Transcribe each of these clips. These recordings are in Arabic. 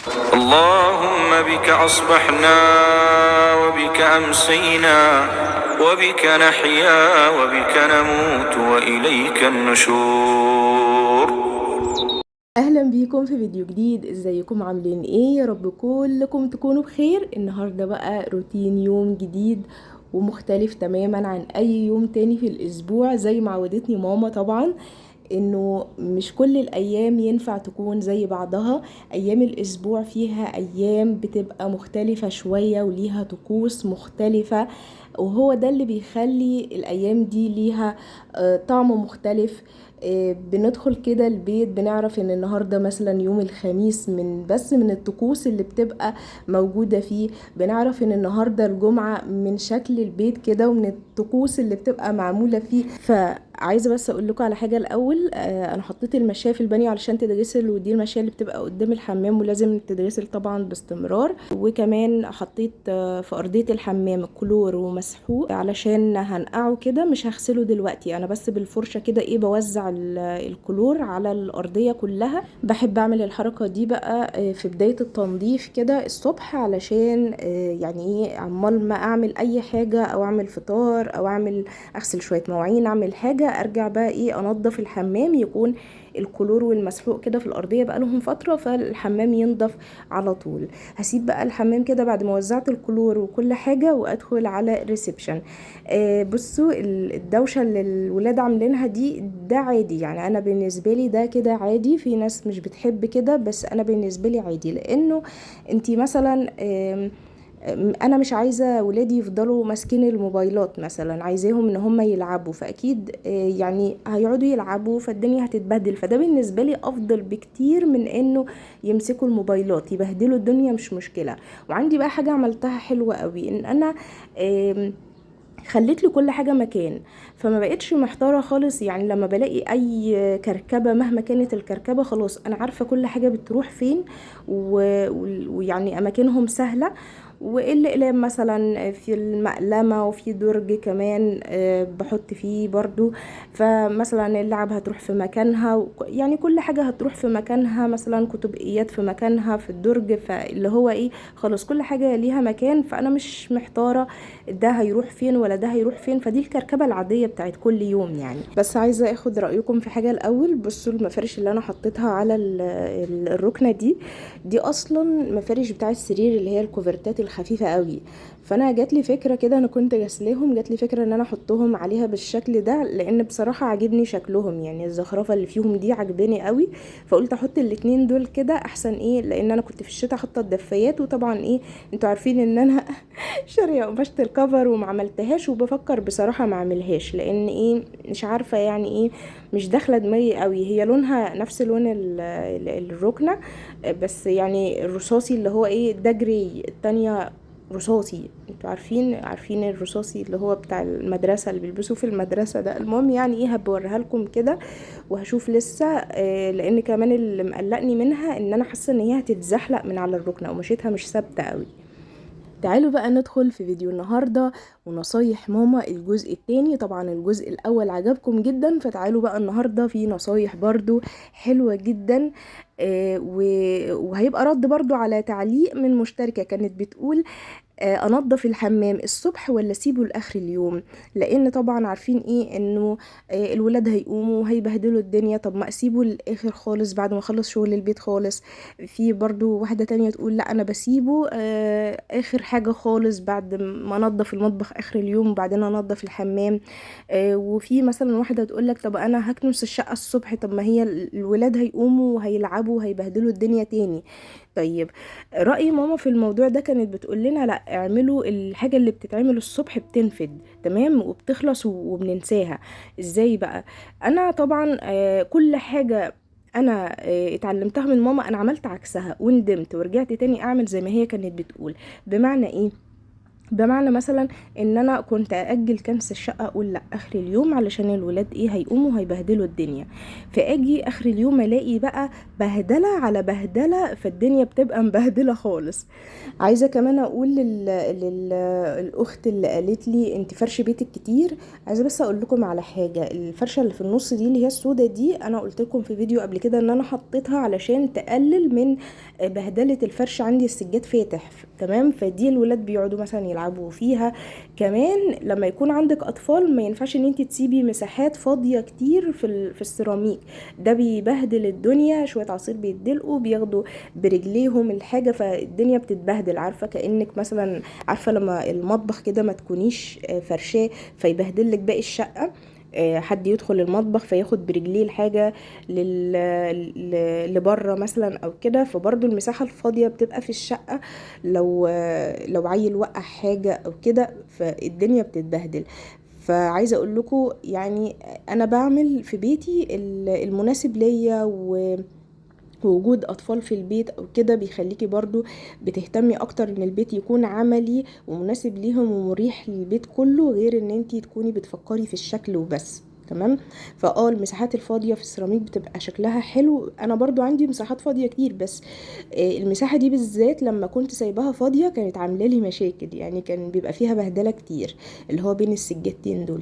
اللهم بك أصبحنا وبك أمسينا وبك نحيا وبك نموت وإليك النشور. اهلا بيكم في فيديو جديد. ازيكم عاملين ايه؟ يا رب كلكم تكونوا بخير. النهارده بقى روتين يوم جديد ومختلف تماما عن اي يوم تاني في الاسبوع، زي ما عودتني ماما طبعا انه مش كل الايام ينفع تكون زي بعضها. ايام الاسبوع فيها ايام بتبقى مختلفة شوية وليها طقوس مختلفة، وهو ده اللي بيخلي الايام دي ليها طعم مختلف. بندخل كده البيت بنعرف ان النهاردة مثلا يوم الخميس، من الطقوس اللي بتبقى موجودة فيه بنعرف ان النهاردة الجمعة من شكل البيت كده ومن الطقوس اللي بتبقى معمولة فيه. فعايزة بس اقول لكم على حاجة الاول. انا حطيت المشاية في البانيو علشان تتغسل، ودي المشاية اللي بتبقى قدام الحمام ولازم تتغسل طبعا باستمرار. وكمان حطيت في ارضية الحمام كلور ومسحوق علشان هنقعه كده، مش هغسله دلوقتي، انا بس بالفرشة كده ايه بوزع الكلور على الارضية كلها. بحب اعمل الحركة دي بقى في بداية التنظيف كده الصبح، علشان يعني ايه عمال ما اعمل اي حاجة او اعمل فطار او اغسل شوية مواعين، اعمل حاجة ارجع بقى ايه انضف الحمام، يكون الكلور والمسحوق كده في الارضيه بقى لهم فتره، فالحمام ينضف على طول. هسيب بقى الحمام كده بعد ما وزعت الكلور وكل حاجه وادخل على الريسبشن. بصوا الدوشه اللي الولاد عاملينها دي ده عادي، يعني انا بالنسبه لي ده كده عادي. في ناس مش بتحب كده، بس انا بالنسبه لي عادي، لانه انتي مثلا انا مش عايزه ولادي يفضلوا ماسكين الموبايلات، مثلا عايزاهم ان هم يلعبوا، فاكيد يعني هيقعدوا يلعبوا فالدنيا هتتبهدل. فده بالنسبه لي افضل بكتير من انه يمسكوا الموبايلات يبهدلوا الدنيا، مش مشكله. وعندي بقى حاجه عملتها حلوه قوي، ان انا آم، خليت له كل حاجة مكان، فما بقتش محتارة خالص. يعني لما بلاقي اي كركبة مهما كانت الكركبة، خلاص انا عارفة كل حاجة بتروح فين، ويعني اماكنهم سهلة. والاقلام مثلا في المقلمة، وفي درج كمان بحط فيه برضو. فمثلا اللعب هتروح في مكانها، يعني كل حاجة هتروح في مكانها، مثلا كتبئيات في مكانها في الدرج، فاللي هو ايه خلاص كل حاجة ليها مكان، فانا مش محتارة ده هيروح فين ولا ده هيروح فين. فدي الكركبة العادية بتاعت كل يوم يعني. بس عايزة اخد رأيكم في حاجة الاول. بصوا المفارش اللي انا حطيتها على الركنة دي اصلا مفارش بتاع السرير، اللي هي الكوفرتات الخفيفة قوي. فانا جات لي فكرة كده، انا كنت غسلاهم، جات لي فكرة ان انا احطهم عليها بالشكل ده، لان بصراحة عاجبني شكلهم، يعني الزخرفة اللي فيهم دي عجباني قوي. فقلت احط الاتنين دول كده احسن، ايه لان انا كنت في الشتاء حاطه الدفايات، وطبعا ايه انتوا عارفين ان انا شاريه قماشة الكفر وما عملتهاش، وبفكر بصراحة ما اعملهاش، لان ايه مش عارفة يعني ايه مش داخلة دماغي قوي. هي لونها نفس لون الركنة، بس يعني الرصاصي اللي هو ايه ده جري، التانية رصاصي. انتوا عارفين الرصاصي اللي هو بتاع المدرسة اللي بيلبسوه في المدرسة ده. المهم يعني ايه هبوريها لكم كده وهشوف لسه. لان كمان اللي مقلقني منها ان انا حاسة ان هي هتتزحلق من على الركنة ومشيتها مش ثابتة قوي. تعالوا بقى ندخل في فيديو النهاردة ونصايح ماما الجزء التاني. طبعا الجزء الأول عجبكم جدا، فتعالوا بقى النهاردة في نصايح برضو حلوة جدا. وهيبقى رد برضو على تعليق من مشتركة كانت بتقول انضف الحمام الصبح ولا اسيبه لاخر اليوم. لان طبعا عارفين ايه انه الولاد هيقوموا وهيبهدلوا الدنيا، طب ما اسيبه للاخر خالص بعد ما اخلص شغل البيت خالص. في برضو واحدة تانية تقول لا انا بسيبه اخر حاجة خالص بعد ما انضف المطبخ اخر اليوم وبعدين انضف الحمام. وفي مثلا واحدة تقول لك طب انا هكنس الشقة الصبح، طب ما هي الولاد هيقوموا وهيلعبوا وهيبهدلوا الدنيا تاني. طيب رأي ماما في الموضوع ده كانت بتقول لنا لا، اعملوا الحاجة اللي بتتعمل الصبح بتنفد تمام وبتخلص وبننساها. ازاي بقى؟ انا طبعا كل حاجة انا اتعلمتها من ماما انا عملت عكسها وندمت ورجعت تاني اعمل زي ما هي كانت بتقول. بمعنى ايه؟ بمعنى مثلا ان انا كنت ااجل كنس الشقه، اقول لا اخر اليوم علشان الولاد هيقوموا هيبهدلوا الدنيا، فاجي اخر اليوم الاقي بقى بهدله على بهدله، فالدنيا بتبقى مبهدله خالص. عايزه كمان اقول الاخت اللي قالت لي انت فرش بيتك كتير، عايزه بس اقول لكم على حاجه. الفرشه اللي في النص دي اللي هي السودا دي، انا قلت لكم في فيديو قبل كده ان انا حطيتها علشان تقلل من بهدله الفرش عندي، السجاد فاتح تمام، فدي الولاد بيقعدوا مثلا يلعبوا فيها. كمان لما يكون عندك اطفال ما ينفعش ان انت تسيبي مساحات فاضيه كتير في السيراميك، ده بيبهدل الدنيا. شويه عصير بيتدلقوا بياخدوا برجليهم الحاجه، فالدنيا بتتبهدل. عارفه كانك مثلا، عارفه لما المطبخ كده ما تكونيش فرشاه فيبهدل لك باقي الشقه، حد يدخل المطبخ فياخد برجليه الحاجه لبره مثلا او كده، فبرضو المساحه الفاضيه بتبقى في الشقه لو عيل وقع حاجه او كده فالدنيا بتتبهدل. فعايزه اقول لكم يعني انا بعمل في بيتي المناسب ليا، ووجود اطفال في البيت او كده بيخليكي برضو بتهتمي اكتر ان البيت يكون عملي ومناسب ليهم ومريح للبيت كله، غير ان انتي تكوني بتفكري في الشكل وبس. تمام. المساحات الفاضيه في السيراميك بتبقى شكلها حلو. انا برضو عندي مساحات فاضيه كتير، بس المساحه دي بالذات لما كنت سايباها فاضيه كانت عامله لي مشاكل، يعني كان بيبقى فيها بهدله كتير اللي هو بين السجادتين دول.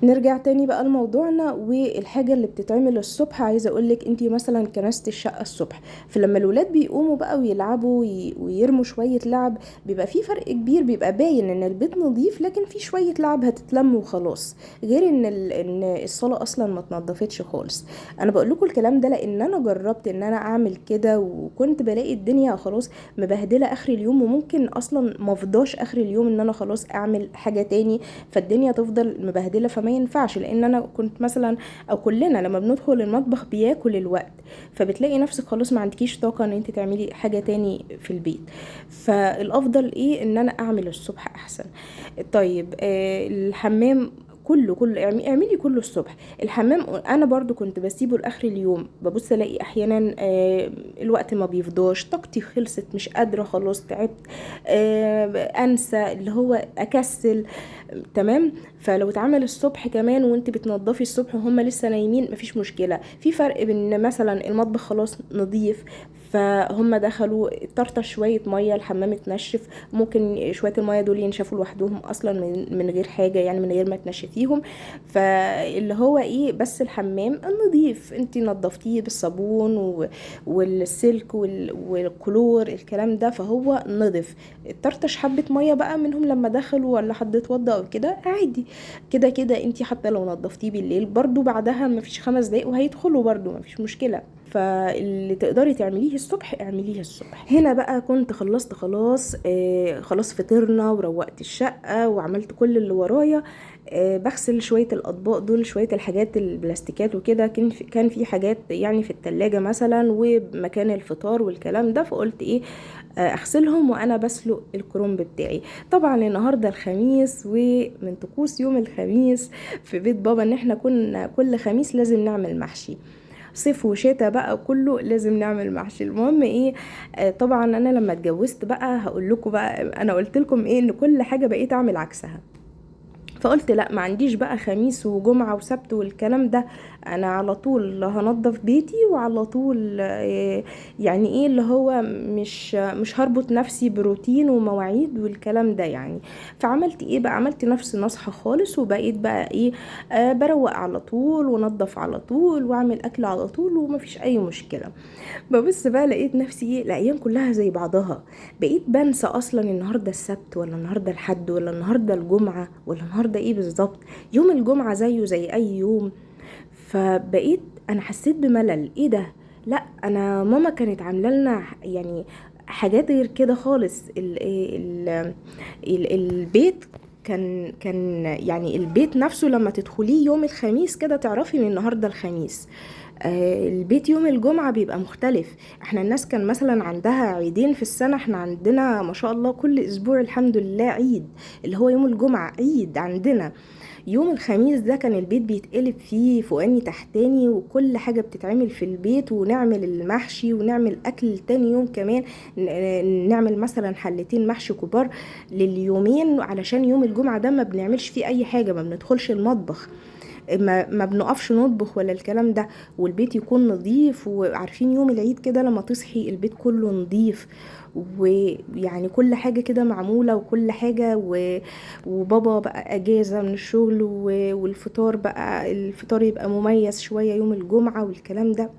نرجع تاني بقى لموضوعنا والحاجة اللي بتتعمل الصبح. عايزة اقولك انتي مثلا كنست الشقة الصبح، فلما الولاد بيقوموا بقى ويلعبوا ويرموا شوية لعب بيبقى في فرق كبير، بيبقى باين ان البيت نظيف لكن في شوية لعب هتتلم وخلاص، غير ان الصالة اصلا ما تنضفتش خالص. انا بقول لكم الكلام ده لان انا جربت ان انا اعمل كده، وكنت بلاقي الدنيا خلاص مبهدلة اخر اليوم، وممكن اصلا مفضاش اخر اليوم ان انا خلاص اعمل حاجة تاني، فالدنيا تفضل مبهدلة. فما ينفعش، لان انا كنت مثلا او كلنا لما بندخل المطبخ بياكل الوقت، فبتلاقي نفسك خلاص ما عندكيش طاقة ان انت تعملي حاجة تاني في البيت. فالافضل ان انا اعمل الصبح احسن. طيب الحمام كله اعملي كله الصبح. الحمام انا برضو كنت بسيبه لاخر اليوم، ببص الاقي احيانا الوقت ما بيفضاش، طاقتي خلصت مش قادره خلاص تعبت، انسى اللي هو اكسل. تمام. فلو اتعمل الصبح كمان وانت بتنضفي الصبح وهم لسه نايمين مفيش مشكله. في فرق بين مثلا المطبخ خلاص نظيف فهم دخلوا طرطش شويه ميه الحمام اتنشف، ممكن شويه الميه دول ينشفوا لوحدهم اصلا من غير حاجه، يعني من غير ما تنشفيهم. فاللي هو بس الحمام النظيف انت نظفتيه بالصابون والسلك والكلور الكلام ده، فهو نظف. طرطش حبه ميه بقى منهم لما دخلوا ولا حد اتوضى او كده عادي، كده كده انت حتى لو نظفتيه بالليل برضو بعدها مفيش 5 دقايق وهيدخلوا برضو مفيش مشكله. فاللي تقدري تعمليه الصبح اعمليه الصبح. هنا بقى كنت خلصت خلاص، خلاص فطرنا وروقت الشقة وعملت كل اللي ورايا. بغسل شوية الأطباق دول، شوية الحاجات البلاستيكات وكده، كان في حاجات يعني في التلاجة مثلا ومكان الفطار والكلام ده، فقلت اغسلهم وانا بسلق الكرنب بتاعي. طبعا النهارده الخميس، ومن طقوس يوم الخميس في بيت بابا ان احنا كنا كل خميس لازم نعمل محشي، صيف وشتاء بقى كله لازم نعمل محشي. المهم طبعا انا لما اتجوزت بقى هقول لكم بقى، انا قلت لكم ان كل حاجه بقيت اعمل عكسها، فقلت لا ما عنديش بقى خميس وجمعة وسبت والكلام ده، انا على طول هنضف بيتي وعلى طول يعني اللي هو مش هربط نفسي بروتين ومواعيد والكلام ده يعني. فعملت بقى، عملت نفسي نصحى خالص وبقيت بقى بروق على طول ونضف على طول واعمل اكل على طول ومفيش اي مشكلة. ببص بقى لقيت نفسي الايام كلها زي بعضها، بقيت بنسى اصلا النهارده السبت ولا النهارده الحد ولا النهارده الجمعه ولا النهارده بالظبط. يوم الجمعه زيه زي اي يوم. فبقيت انا حسيت بملل، ده لا انا ماما كانت عامله لنا يعني حاجات غير كده خالص. البيت كان يعني البيت نفسه لما تدخليه يوم الخميس كده تعرفي ان النهارده الخميس. البيت يوم الجمعة بيبقى مختلف. احنا الناس كان مثلا عندها عيدين في السنة، احنا عندنا ما شاء الله كل اسبوع الحمد لله عيد، اللي هو يوم الجمعة عيد عندنا. يوم الخميس ده كان البيت بيتقلب فيه فوقاني تحتاني، وكل حاجة بتتعمل في البيت، ونعمل المحشي ونعمل أكل تاني يوم كمان. نعمل مثلا حلتين محشي كبار لليومين، علشان يوم الجمعة ده ما بنعملش فيه أي حاجة، ما بندخلش المطبخ، ما بنقفش نطبخ ولا الكلام ده، والبيت يكون نظيف. وعارفين يوم العيد كده لما تصحي البيت كله نظيف، ويعني كل حاجة كده معمولة وكل حاجة وبابا بقى اجازة من الشغل، والفطار بقى الفطار يبقى مميز شوية يوم الجمعة والكلام ده.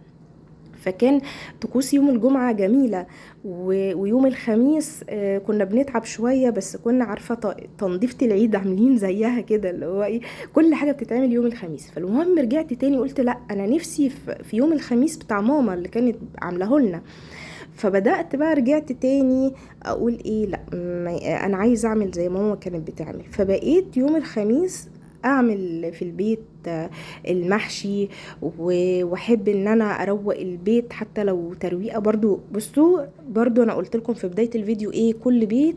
فكان طقوس يوم الجمعة جميلة. ويوم الخميس كنا بنتعب شوية، بس كنا عارفة تنظيفة العيد عاملين زيها كده، اللي هو ايه، كل حاجة بتتعمل يوم الخميس. فالمهم رجعت تاني قلت لا، انا نفسي في يوم الخميس بتاع ماما اللي كانت عاملاه لنا. فبدأت بقى رجعت تاني اقول ايه، لا انا عايزة اعمل زي ماما كانت بتعمل. فبقيت يوم الخميس اعمل في البيت المحشي، واحب ان انا اروق البيت حتى لو ترويقه. برضو بصوا، برضو انا قلت لكم في بدايه الفيديو ايه، كل بيت،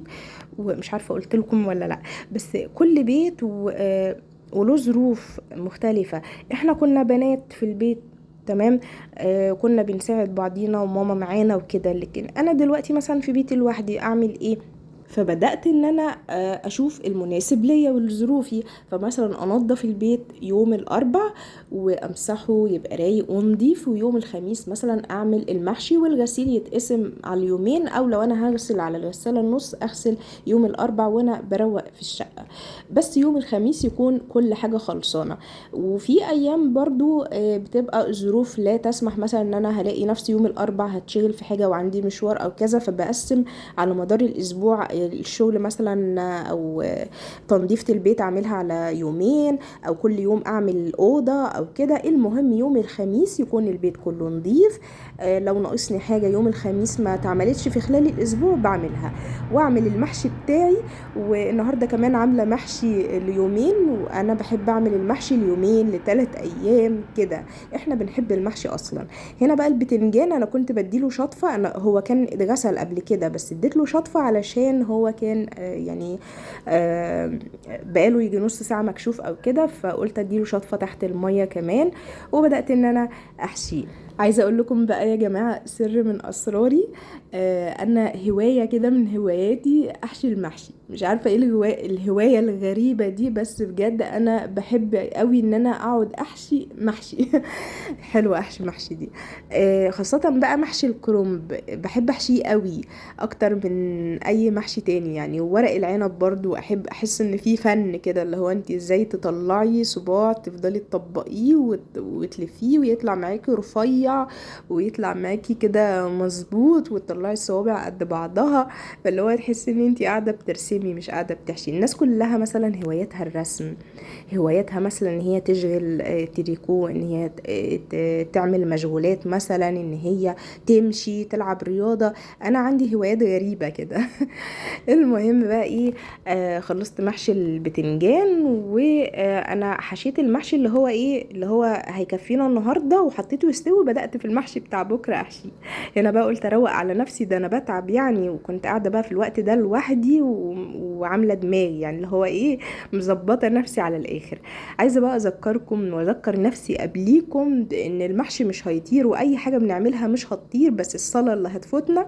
ومش عارفه قلت لكم ولا لا، بس كل بيت وله ظروف مختلفه. احنا كنا بنات في البيت، تمام. كنا بنساعد بعضينا وماما معانا وكده. لكن انا دلوقتي مثلا في بيتي لوحدي اعمل ايه؟ فبدأت ان انا اشوف المناسب ليا ولظروفي. فمثلا انضف البيت يوم الاربع وامسحه يبقى رايق ونضيف، ويوم الخميس مثلا اعمل المحشي والغسيل يتقسم على اليومين، او لو انا هغسل على الغسالة النص اغسل يوم الاربع وانا بروق في الشقة، بس يوم الخميس يكون كل حاجة خلصانة. وفي ايام برضو بتبقى الظروف لا تسمح، مثلا ان انا هلاقي نفسي يوم الاربع هتشغل في حاجة وعندي مشوار او كذا، فبقسم على مدار الاسبوع الشغل مثلا، او تنظيفة البيت اعملها على يومين، او كل يوم اعمل اوضة او كده. المهم يوم الخميس يكون البيت كله نظيف. لو ناقصني حاجة يوم الخميس ما تعملتش في خلال الاسبوع بعملها، واعمل المحشي بتاعي. والنهاردة كمان عاملة محشي ليومين، وانا بحب اعمل المحشي ليومين ل3 ايام كده. احنا بنحب المحشي اصلا. هنا بقى البتنجان انا كنت بديله شطفة، هو كان اتغسل قبل كده بس اديتله شطفة علشان هو كان يعني بقاله يجي نص ساعة مكشوف او كده، فقلت اديله شطفة تحت المية كمان. وبدأت ان انا احشيه. عايزه اقول لكم بقى يا جماعه سر من اسراري، انا هوايه كده من هواياتي احشي المحشي. مش عارفه ايه الهوايه الغريبه دي، بس بجد انا بحب قوي ان انا اقعد احشي محشي. حلوه احشي محشي دي. خاصه بقى محشي الكرنب بحب احشيه قوي اكتر من اي محشي تاني يعني. وورق العنب برضو احب، احس ان في فن كده، اللي هو انت ازاي تطلعي صباع تفضلي تطبقيه وتلفيه ويطلع معاكي رفيع، ويطلع معاكي كده مظبوط، وتطلعي الصوابع قد بعضها. فاللي هو تحسي ان انت قاعده بترسمي مش قاعده بتحشي. الناس كلها مثلا هوايتها الرسم، هوايتها مثلا ان هي تشغل تريكو، ان هي تعمل مشغولات، مثلا ان هي تمشي تلعب رياضه. انا عندي هوايات غريبه كده. المهم بقى ايه، خلصت محشي البتنجان، وانا حشيت المحشي اللي هو ايه، اللي هو هيكفينا النهارده، وحطيته يستوي. بدأت في المحشي بتاع بكره احشي. هنا بقى قلت اروق على نفسي، ده انا بتعب يعني، وكنت قاعده بقى في الوقت ده لوحدي وعامله دماغي يعني، اللي هو ايه، مظبطه نفسي على الاخر. عايزه بقى اذكركم واذكر نفسي قبليكم ان المحشي مش هيطير، واي حاجه بنعملها مش هتطير، بس الصلاه اللي هتفوتنا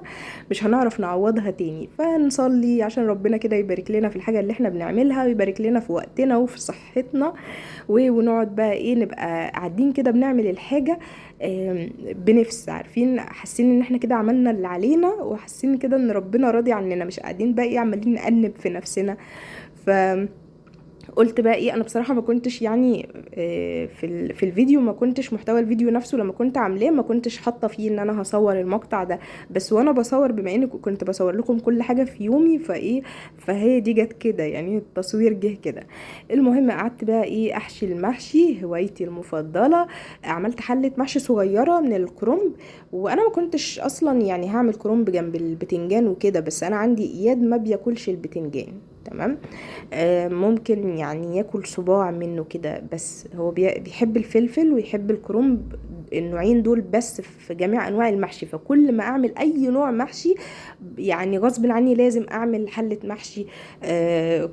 مش هنعرف نعوضها تاني. فنصلي عشان ربنا كده يبارك لنا في الحاجة اللي احنا بنعملها، ويبارك لنا في وقتنا وفي صحتنا، ونقعد بقى ايه، نبقى قاعدين كده بنعمل الحاجة بنفس، عارفين، حاسين ان احنا كده عملنا اللي علينا، وحاسين كده ان ربنا راضي عننا، مش قاعدين بقى ايه عمالين نأنب في نفسنا. ف قلت بقى ايه، انا بصراحه ما كنتش يعني في الفيديو، ما كنتش محتوى الفيديو نفسه لما كنت عاملاه ما كنتش حاطه فيه ان انا هصور المقطع ده. بس وانا بصور، بما اني كنت بصور لكم كل حاجه في يومي، فايه، فهي دي جت كده يعني، التصوير جه كده. المهم قعدت بقى ايه احشي المحشي، هوايتي المفضله. عملت حله محشي صغيره من الكرنب، وانا ما كنتش اصلا يعني هعمل كرنب جنب البتنجان وكده، بس انا عندي اياد ما بياكلش البتنجان، تمام. ممكن يعني ياكل صباع منه كده، بس هو بيحب الفلفل ويحب الكرنب النوعين دول بس في جميع انواع المحشي. فكل ما اعمل اي نوع محشي يعني غصب عني لازم اعمل حلة محشي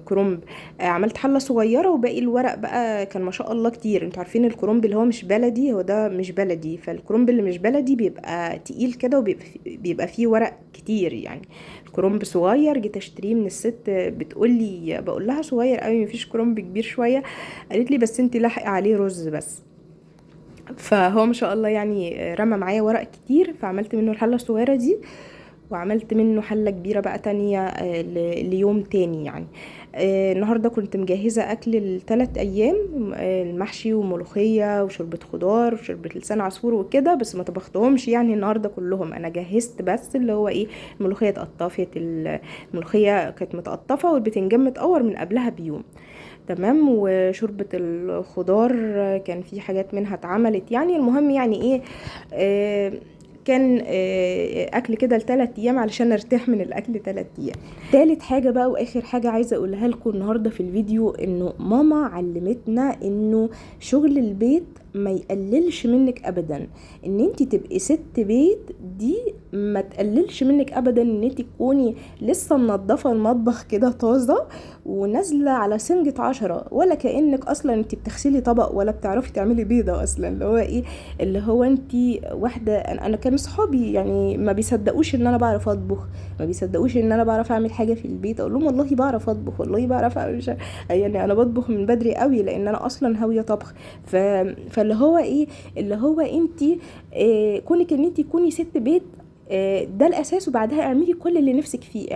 كرنب. عملت حلة صغيرة وباقي الورق بقى كان ما شاء الله كتير. انتوا عارفين الكرنب اللي هو مش بلدي هو ده مش بلدي، فالكرنب اللي مش بلدي بيبقى تقيل كده وبيبقى فيه ورق كتير يعني. كرنب صغير جيت اشتريه من الست، بتقولي بقول لها صغير قوي مفيش كرنب كبير شويه، قالت لي بس انت لاحقه عليه رز بس. فهو ما شاء الله يعني رمى معايا ورق كتير، فعملت منه الحله الصغيره دي وعملت منه حله كبيره بقى تانية ليوم تاني يعني. النهارده كنت مجهزه اكل ل3 ايام، المحشي وملوخيه وشوربه خضار وشوربه لسان عصفور وكده، بس ما طبختهمش يعني النهارده كلهم، انا جهزت بس اللي هو ايه، الملوخيه اتقطفت، الملوخيه كانت متقطفه والبتنجان متقور من قبلها بيوم تمام، وشوربة الخضار كان في حاجات منها اتعملت يعني. المهم يعني ايه، كان اكل كده ل3 ايام علشان ارتاح من الاكل 3 ايام. تالت حاجة بقى واخر حاجة عايزة اقولها لكم النهاردة في الفيديو، انه ماما علمتنا انه شغل البيت ما يقللش منك ابدا. ان انت تبقي ست بيت دي ما تقللش منك ابدا، ان انت تكوني لسه منضفة المطبخ كده طازة ونازلة على سنجة 10، ولا كأنك اصلا انت بتغسلي طبق ولا بتعرفي تعملي بيضة اصلا. اللي هو ايه، اللي هو انت واحدة. انا كان صحابي يعني ما بيصدقوش ان انا بعرف اطبخ، ما بيصدقوش ان انا بعرف اعمل حاجة في البيت. اقول لهم والله بعرف اطبخ، والله بعرف أعمل يعني انا بطبخ من بدري قوي لان انا اصلا هاوية طبخ. فاللي هو ايه، اللي هو انت كونك ان انت تكوني ست بيت ده الاساس، وبعدها اعملي كل اللي نفسك فيه،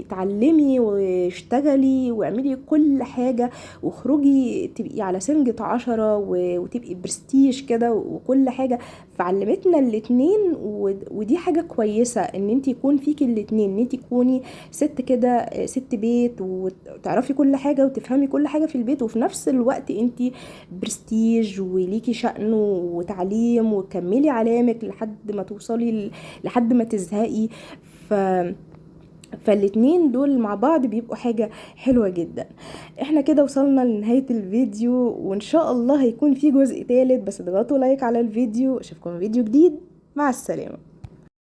اتعلمي واشتغلي واعملي كل حاجة واخرجي تبقي على سنجة 10 وتبقي برستيج كده وكل حاجة. فعلمتنا الاتنين ودي حاجة كويسة ان انت يكون فيكي الاتنين، ان انت تكوني ست كده ست بيت وتعرفي كل حاجة وتفهمي كل حاجة في البيت، وفي نفس الوقت انت برستيج وليكي شأن وتعليم وكملي علامك لحد ما توصلي لحد ما تزهقي. ف فالاتنين دول مع بعض بيبقوا حاجة حلوة جدا. احنا كده وصلنا لنهاية الفيديو، وان شاء الله هيكون في جزء تالت، بس اضغطوا لايك على الفيديو. اشوفكم في فيديو جديد، مع السلامة.